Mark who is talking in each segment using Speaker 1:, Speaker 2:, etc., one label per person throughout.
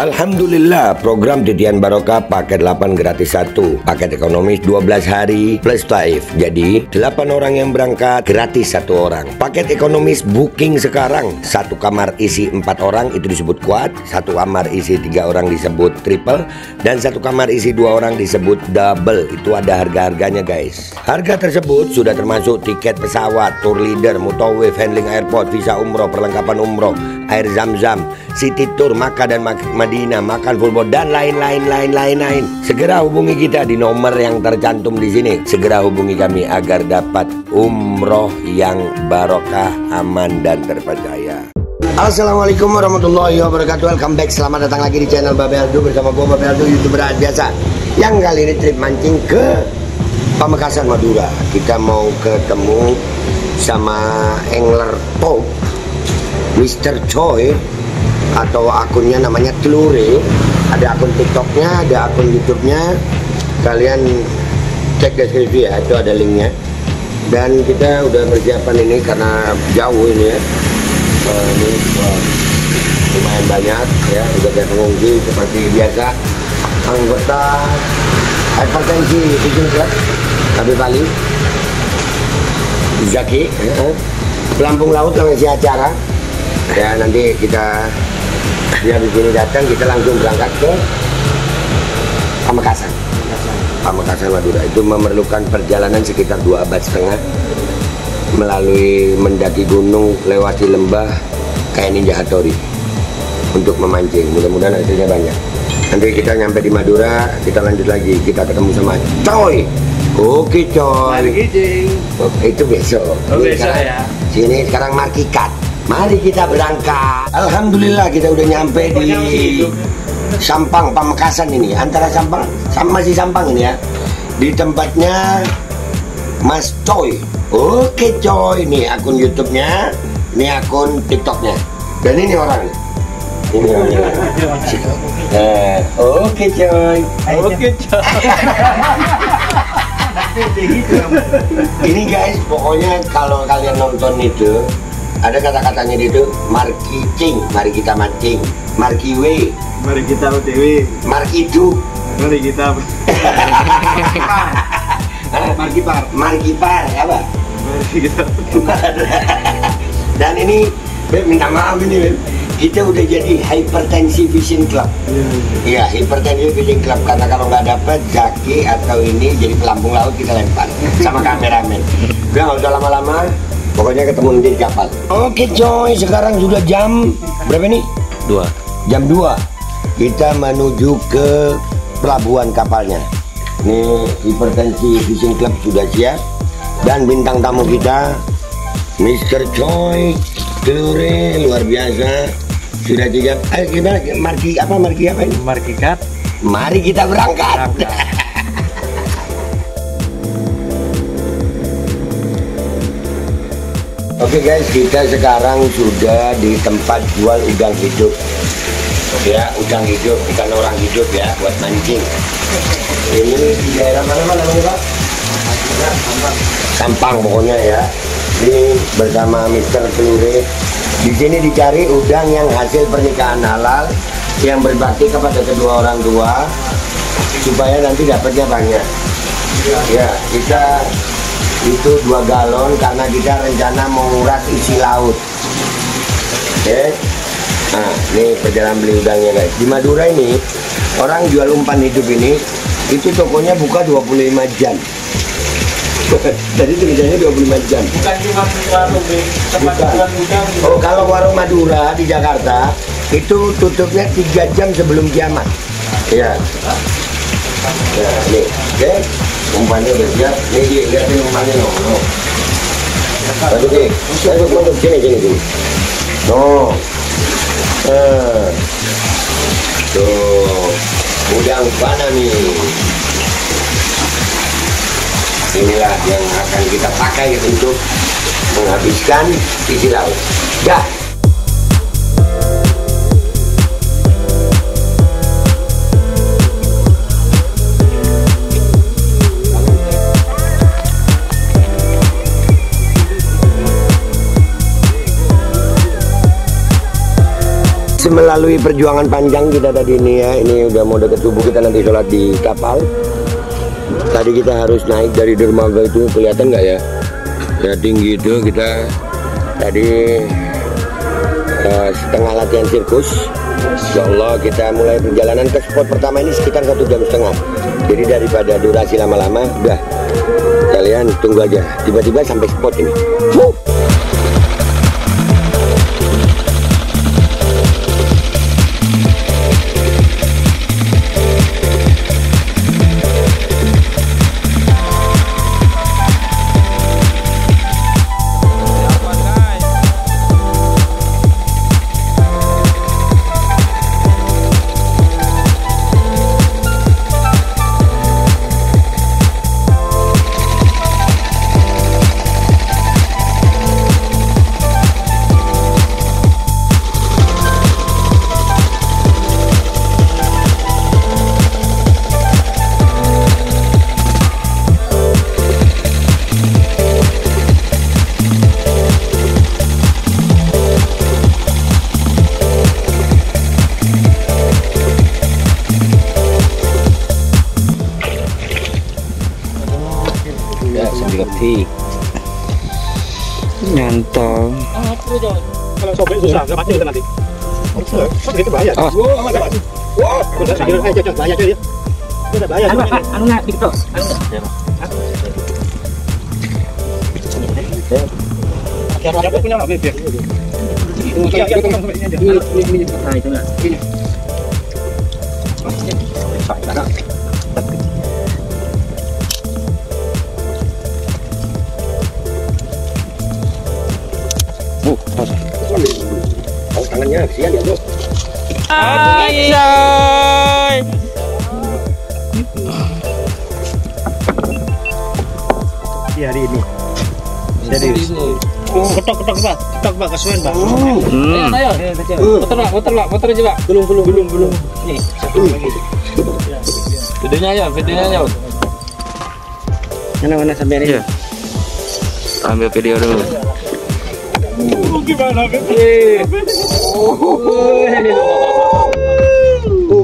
Speaker 1: Alhamdulillah, program Titian Barokah paket 8 gratis 1, paket ekonomis 12 hari plus taif. Jadi 8 orang yang berangkat gratis 1 orang. Paket ekonomis booking sekarang, 1 kamar isi 4 orang itu disebut quad, 1 kamar isi 3 orang disebut triple, dan 1 kamar isi 2 orang disebut double. Itu ada harga-harganya guys. Harga tersebut sudah termasuk tiket pesawat, tour leader, mutawif, handling airport, visa umroh, perlengkapan umroh, air zam-zam, city tour, Makkah dan Madinah, makan full board, dan lain-lain. Segera hubungi kita di nomor yang tercantum di sini. Segera hubungi kami agar dapat umroh yang barokah, aman dan terpercaya. Assalamualaikum warahmatullahi wabarakatuh. Welcome back, selamat datang lagi di channel Babel Aldo bersama gue Babel Aldo, YouTuber biasa yang kali ini trip mancing ke Pamekasan Madura. Kita mau ketemu sama angler top Mr. Choi, atau akunnya namanya Telure. Ada akun TikToknya, ada akun YouTube-nya. Kalian cek deskripsi ya, itu ada linknya. Dan kita udah persiapan ini karena jauh ini ya. Ini lumayan banyak ya, udah ada pengungsi seperti biasa. Anggota Hypertensi Fishing Club Habib Ali Zaki Pelampung Laut yang ngisi acara. Ya, nanti kita dia di sini datang, kita langsung berangkat ke Pamekasan Madura. Itu memerlukan perjalanan sekitar 2,5 abad melalui mendaki gunung, lewati lembah kayak Ninja Hattori untuk memancing. Mudah-mudahan hasilnya banyak. Nanti kita nyampe di Madura, kita lanjut lagi, kita ketemu sama Choi. Oke Choi. Itu besok.
Speaker 2: Besok ya.
Speaker 1: Sini sekarang Markikat. Mari kita berangkat. Alhamdulillah kita udah nyampe di Sampang Pamekasan ini. Antara Sampang sama masih Sampang ini ya. Di tempatnya Mas Choi. Oke Choi, ini akun YouTube-nya, ini akun TikTok-nya. Dan ini orang. Ini orangnya. Oke Choi.
Speaker 2: Oke Choi.
Speaker 1: Ini guys, pokoknya kalau kalian nonton itu ada kata-katanya itu, Marki Cing, mari kita mancing. Marki W,
Speaker 2: Mari kita OTW.
Speaker 1: Marki Du,
Speaker 2: Mari kita
Speaker 1: Marki Par, apa?
Speaker 2: Mari kita.
Speaker 1: Dan ini, Beb, minta maaf ini Beb, kita udah jadi Hypertensi Fishing Club. Iya, Hypertensi Fishing Club, karena kalau nggak dapat Zaki atau ini jadi pelampung laut kita lempar sama kameramen. Udah nggak usah lama-lama. Pokoknya ketemu di kapal. Oke coy, sekarang sudah jam berapa nih?
Speaker 2: 2.
Speaker 1: Jam 2. Kita menuju ke pelabuhan kapalnya. Ini Hypertensi Fishing Club sudah siap. Dan bintang tamu kita Mr. Choi Telure, luar biasa. Sudah siap. Ayo kita marki apa ini?
Speaker 2: Markikat.
Speaker 1: Mari kita berangkat. Oke guys, kita sekarang sudah di tempat jual udang hidup. Ya, udang hidup, ikan orang hidup ya, buat mancing. Ini di daerah mana namanya Pak? Sampang pokoknya ya. Ini bersama Mr. Telure. Di sini dicari udang yang hasil pernikahan halal, yang berbakti kepada kedua orang tua, supaya nanti dapatnya banyak. Ya, kita itu 2 galon karena kita rencana menguras isi laut. Oke. Nah, ini perjalanan beli udangnya guys. Di Madura ini orang jual umpan hidup ini itu tokonya buka 25 jam. Jadi tulisannya 25 jam.
Speaker 2: Bukan cuma warung, tempat jualan udang.
Speaker 1: Oh, kalau warung Madura di Jakarta itu tutupnya 3 jam sebelum kiamat. Ya. Ya, nih, oke. Umpannya udah siap. Nih, lihatin umpannya no. Aduh, masuk sini. No. Tuh, udang panah nih. Inilah yang akan kita pakai untuk menghabiskan isi laut. Dah. melalui perjuangan panjang kita tadi ini ya. Ini udah mau deket subuh, kita nanti sholat di kapal. Tadi kita harus naik dari dermaga itu, kelihatan nggak ya? Ya tinggi itu kita tadi setengah latihan sirkus. Insya Allah kita mulai perjalanan ke spot pertama ini sekitar 1,5 jam. Jadi daripada durasi lama-lama, udah kalian tunggu aja. Tiba-tiba sampai spot ini.
Speaker 3: Nyantol.
Speaker 2: Kalau sobek susah, nggak pasti nanti. Sobek itu bahaya. Wah, udah saya kira aja bahaya dia. Udah bahaya.
Speaker 3: Anu nggak dikit.
Speaker 2: Siapa punya nggak bebek? Itu ya, itu kan sobeknya aja.
Speaker 3: Ini nah itu nggak. Ini.
Speaker 1: Oh, tangannya kesian ya, Bro.
Speaker 3: Ayy.
Speaker 2: Di hari ini. Serius. Ketok Pak, kasuan Pak.
Speaker 3: Ayo. Motor aja Pak.
Speaker 2: Belum.
Speaker 3: Nih, satu lagi. Videonya ayo.
Speaker 2: Mana sampai ini?
Speaker 3: Iya. Ambil video dulu.
Speaker 2: Gimana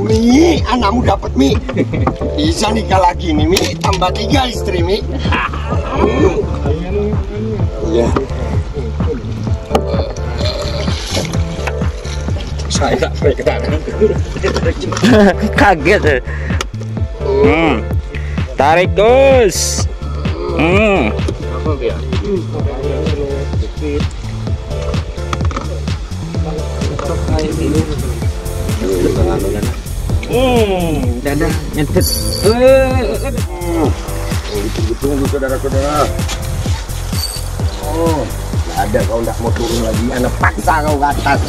Speaker 1: Mi, anakmu dapat Mi. Bisa nikah lagi nih Mi, tambah 3 istri Mi. Ya.
Speaker 2: Saya
Speaker 3: Kaget. Tarik Gus. Dadah nyentet.
Speaker 1: Tunggu saudara-saudara. Oh, nggak ada kau nggak mau turun lagi. Anak paksa kau ke atas.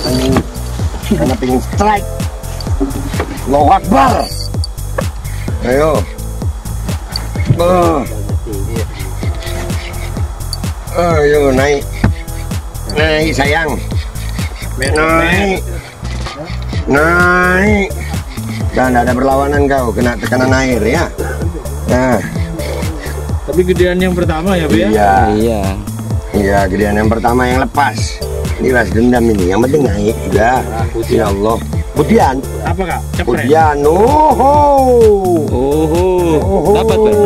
Speaker 1: Karena pengen strike. Allahu Akbar. Ayo. Ayo naik. Naik sayang. Naik. Dan ada perlawanan kau, kena tekanan air ya. Nah.
Speaker 2: Tapi gedean yang pertama ya, Bu ya?
Speaker 1: Iya, gedean yang pertama yang lepas. Ini balas dendam ini, yang penting naik juga. Ya Allah. Pudian.
Speaker 2: Apa Kak? Cepret.
Speaker 1: Pudian.
Speaker 3: Dapat Pak.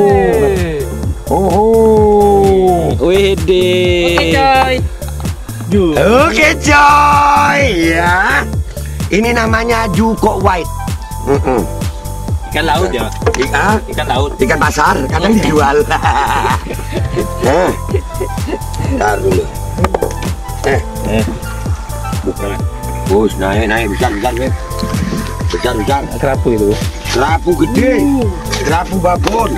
Speaker 3: Widih.
Speaker 1: Oke coy ya. Ini namanya Juko White.
Speaker 3: Ikan laut ya? Ikan laut.
Speaker 1: Ikan pasar, kadang dijual. Nah, ntar dulu. Bukan. Bus, naik, besar, Beb. Besar.
Speaker 3: Kerapu itu.
Speaker 1: Kerapu gede. Kerapu babon.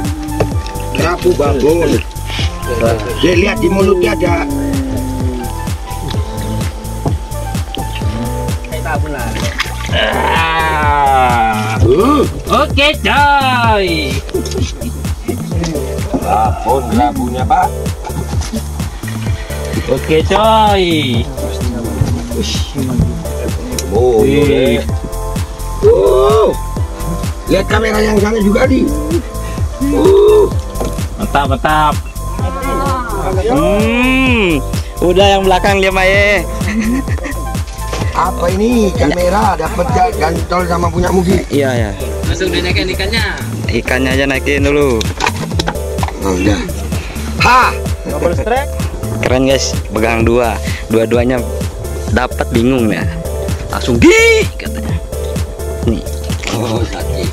Speaker 1: Lihat di mulutnya ada.
Speaker 3: Oke coy.
Speaker 1: Babon kerapunya Pak.
Speaker 3: Oke coy.
Speaker 1: Lihat kamera yang sana juga di.
Speaker 3: Mantap. Udah yang belakang dia Maye.
Speaker 1: Apa ini? Ikan merah dapat gantol sama punya Mugi.
Speaker 4: Iya ya.
Speaker 3: Langsung dinaikin ikannya.
Speaker 4: Ikannya aja naikin dulu.
Speaker 1: Oh, udah. Ha!
Speaker 2: Double strike.
Speaker 4: Keren guys, pegang dua-duanya dapat bingung ya. Langsung di katanya. Nih.
Speaker 1: Oh, sakit.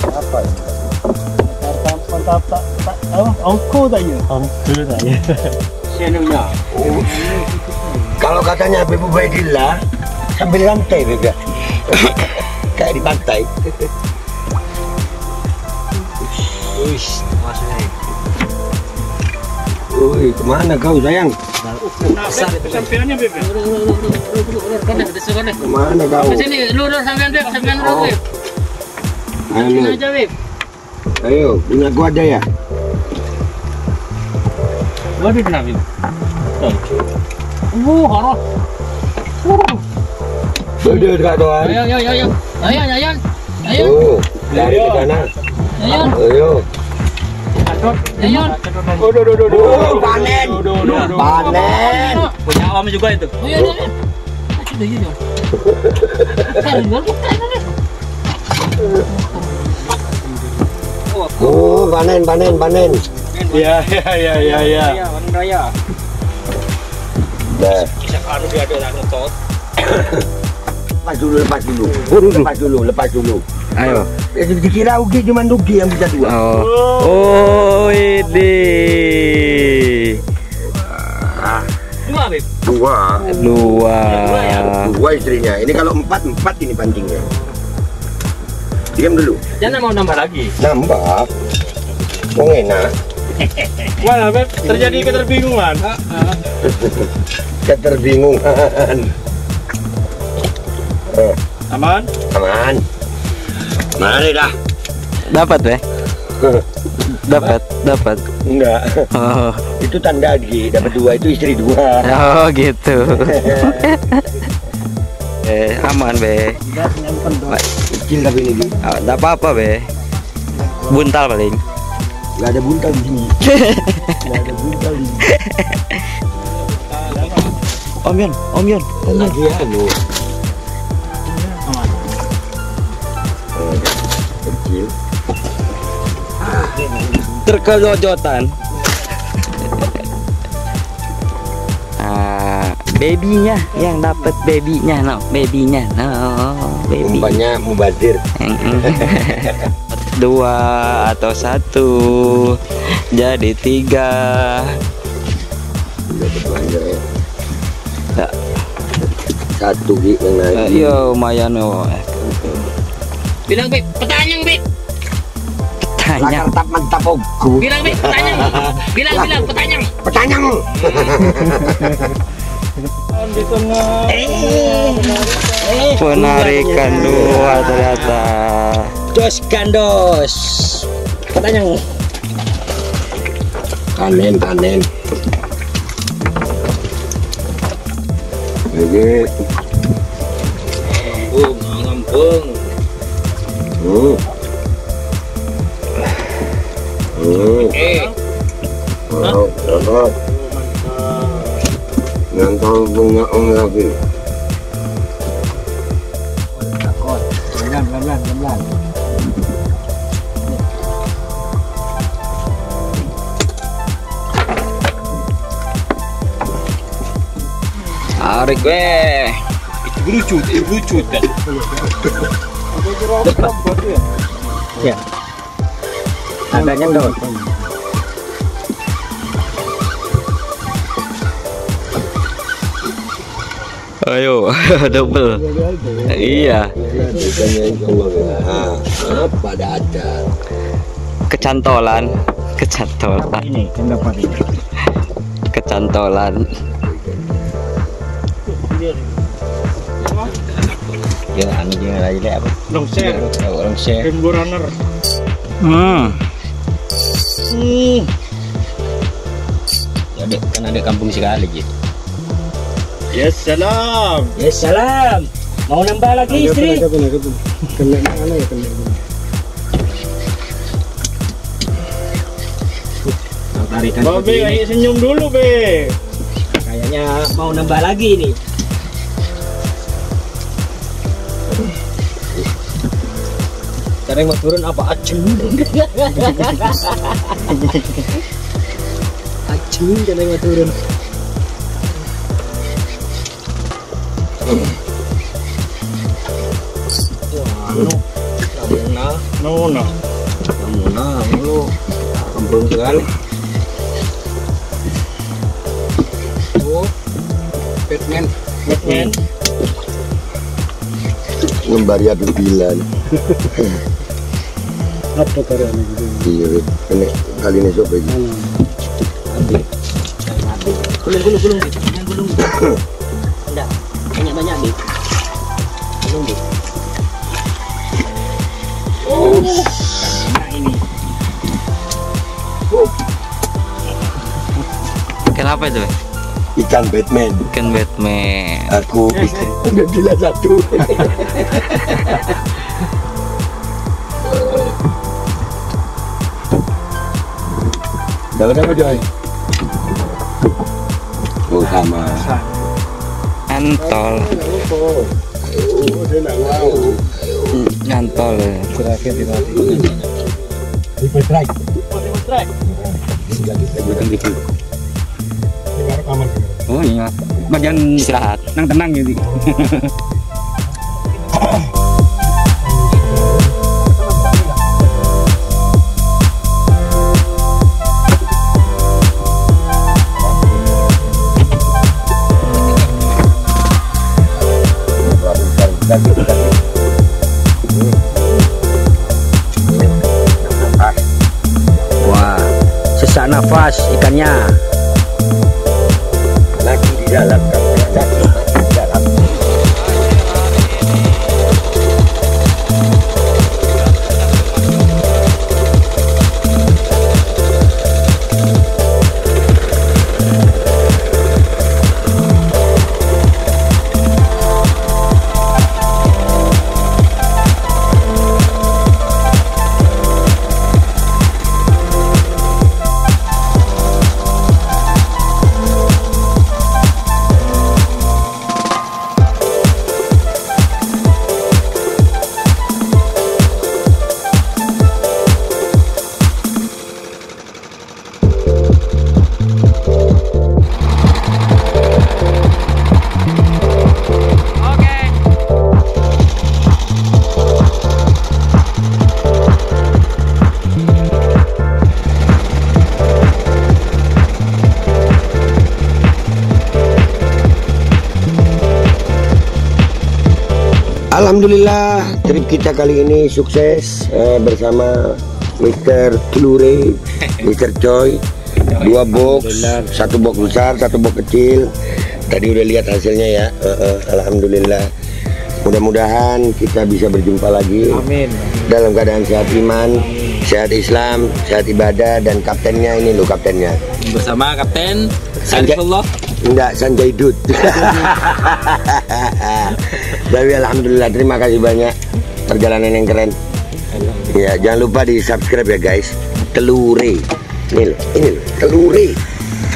Speaker 2: Apa ini? Mantap tak angko tak ya? Angko tak ya. Senangnya.
Speaker 1: Kalau katanya Ibu Baidillah sambil lantai beb ya. Kayak di pantai.
Speaker 3: Uish, masuknya.
Speaker 1: Woi, kemana kau sayang?
Speaker 2: Sampeannya beb.
Speaker 1: Kemana kau?
Speaker 3: Sini, lur sampean beb, sampean lur beb.
Speaker 1: Ayo,
Speaker 3: Aja beb.
Speaker 1: ayo, punya gua ada ya.
Speaker 3: Waduh kenapa beb? Harus.
Speaker 1: Sudah dekat tuan.
Speaker 3: Ayo. Ayo.
Speaker 1: Oh, dari ke sana. Ayo.
Speaker 3: Ayo.
Speaker 1: Oh, panen. Panen.
Speaker 3: Punya om juga itu. Ayo.
Speaker 1: Oh, panen.
Speaker 2: Ya.
Speaker 3: Warna raya.
Speaker 1: Dah.
Speaker 3: Bisa anu dia ada ngetot.
Speaker 1: Lepas dulu.
Speaker 4: Ayo.
Speaker 1: Dikira Ugi cuma Ugi yang bisa dua.
Speaker 4: Oh, ini.
Speaker 3: Dua beb.
Speaker 1: Dua
Speaker 4: Dua.
Speaker 1: istrinya. Ini kalau empat ini pancingnya. Diam dulu.
Speaker 3: Jangan mau nambah lagi.
Speaker 1: Nambah. Wong enak.
Speaker 2: Mana beb? Terjadi keterbingungan.
Speaker 1: Keterbingungan.
Speaker 2: Aman?
Speaker 1: Aman. Mari dah.
Speaker 4: Dapat deh. Dapat.
Speaker 1: Enggak.
Speaker 4: Oh,
Speaker 1: Itu tanda Gi. Dapat dua itu istri dua.
Speaker 4: oh gitu. Aman be.
Speaker 1: Kecil tapi ini Gi.
Speaker 4: Oh, enggak apa-apa be. Buntal paling.
Speaker 1: Enggak ada buntal di sini. Enggak ada buntal di sini.
Speaker 4: Om Yon.
Speaker 1: Lagi ya lu. Kecil.
Speaker 4: Terkejojotan. Babynya yang dapat babynya, baby.
Speaker 1: Umpannya mubazir.
Speaker 4: Dua atau satu jadi tiga.
Speaker 1: Dapat banyak ya.
Speaker 4: Ya.
Speaker 1: Satu Gi yang naik.
Speaker 4: Iya lumayan oh.
Speaker 3: Bilang beb, petanyang beb.
Speaker 4: Tanya.
Speaker 1: Lakar tap mantap ogo.
Speaker 3: Bilang beb, petanyang. Bilang petanyang.
Speaker 1: Petanyang.
Speaker 2: Di tengah.
Speaker 4: Penarikan dua ternyata.
Speaker 3: Dos gandos. Petanyang.
Speaker 1: Panen. Oke.
Speaker 3: Ngambung.
Speaker 1: Dapat. Ngantol bunga om lagi.
Speaker 2: Pelan.
Speaker 4: Tarik weh.
Speaker 3: Belucut kan.
Speaker 2: Ya. Adanya dong.
Speaker 4: Ayo, double. Iya.
Speaker 1: Apa ada?
Speaker 4: Kecantolan.
Speaker 2: Ini yang dapat ini.
Speaker 4: Kecantolan.
Speaker 1: Ya, anu jeung lagi apa?
Speaker 2: Long share.
Speaker 1: Orang share.
Speaker 2: Rainbow runner.
Speaker 1: Ada kan ada kampung sekali gitu.
Speaker 2: Yes, salam.
Speaker 3: Yes, salam. Mau nambah lagi istri?
Speaker 2: Kena mana ya kena.
Speaker 3: tarikan
Speaker 2: Be,
Speaker 3: seperti ini.
Speaker 2: ayo senyum dulu, Be.
Speaker 3: Kayaknya mau nambah lagi nih. Cara yang mau turun apa? Acung. Acung cara yang mau turun. Wah, namuna lu kembung sekali. Oh, Batman.
Speaker 1: Ngembari adu bilan.
Speaker 2: Apa caranya gitu?
Speaker 1: Iya, ini kali ini sobat.
Speaker 3: Ambil. Gulung. Yang gulung. Enggak, banyak, Bi. Gulung, Bi. Oh, nah ini.
Speaker 4: Ikan apa itu?
Speaker 1: Ikan Batman.
Speaker 4: Ikan Batman.
Speaker 1: Aku udah gila satu. Dapat apa Joy? Oh sama.
Speaker 4: Antol.
Speaker 2: Oh, dia nak wow.
Speaker 4: Antol.
Speaker 2: Terakhir di mati. Triple strike.
Speaker 1: Bukan gitu.
Speaker 2: Ini baru aman.
Speaker 3: Oh iya, bagian
Speaker 4: Istirahat.
Speaker 3: tenang gitu. Wah, sesak nafas ikannya.
Speaker 1: Lagi di dalam lagi di dalam. Alhamdulillah, trip kita kali ini sukses bersama Mr. Telure, Mr. Choi. 2 box, 1 box besar, 1 box kecil. Tadi udah lihat hasilnya ya. Alhamdulillah. Mudah-mudahan kita bisa berjumpa lagi.
Speaker 2: Amin.
Speaker 1: Dalam keadaan sehat iman, sehat Islam, sehat ibadah, dan kaptennya ini loh kaptennya.
Speaker 3: Bersama Kapten Saifullah.
Speaker 1: Enggak, Sanjay Dut. Tapi alhamdulillah, terima kasih banyak. Perjalanan yang keren. Ya, jangan lupa di subscribe ya guys. Telure. Ini loh, Telure.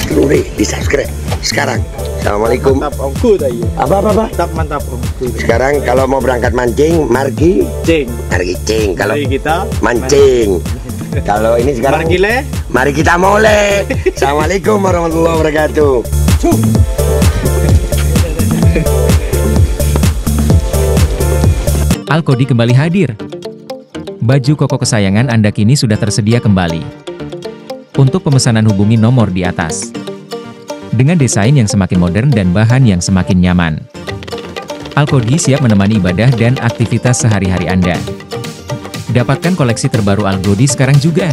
Speaker 1: Telure, di subscribe sekarang. Assalamualaikum.
Speaker 2: Mantap ongku tadi.
Speaker 1: Apa?
Speaker 2: Mantap ongku.
Speaker 1: Sekarang kalau mau berangkat mancing, margi cing. Kalau
Speaker 2: Mari kita
Speaker 1: mancing. Kalau ini sekarang mari kita mole. Assalamualaikum warahmatullahi wabarakatuh.
Speaker 5: Alkodi kembali hadir. Baju koko kesayangan Anda kini sudah tersedia kembali. Untuk pemesanan hubungi nomor di atas. Dengan desain yang semakin modern dan bahan yang semakin nyaman. Alkodi siap menemani ibadah dan aktivitas sehari-hari Anda. Dapatkan koleksi terbaru Alkodi sekarang juga.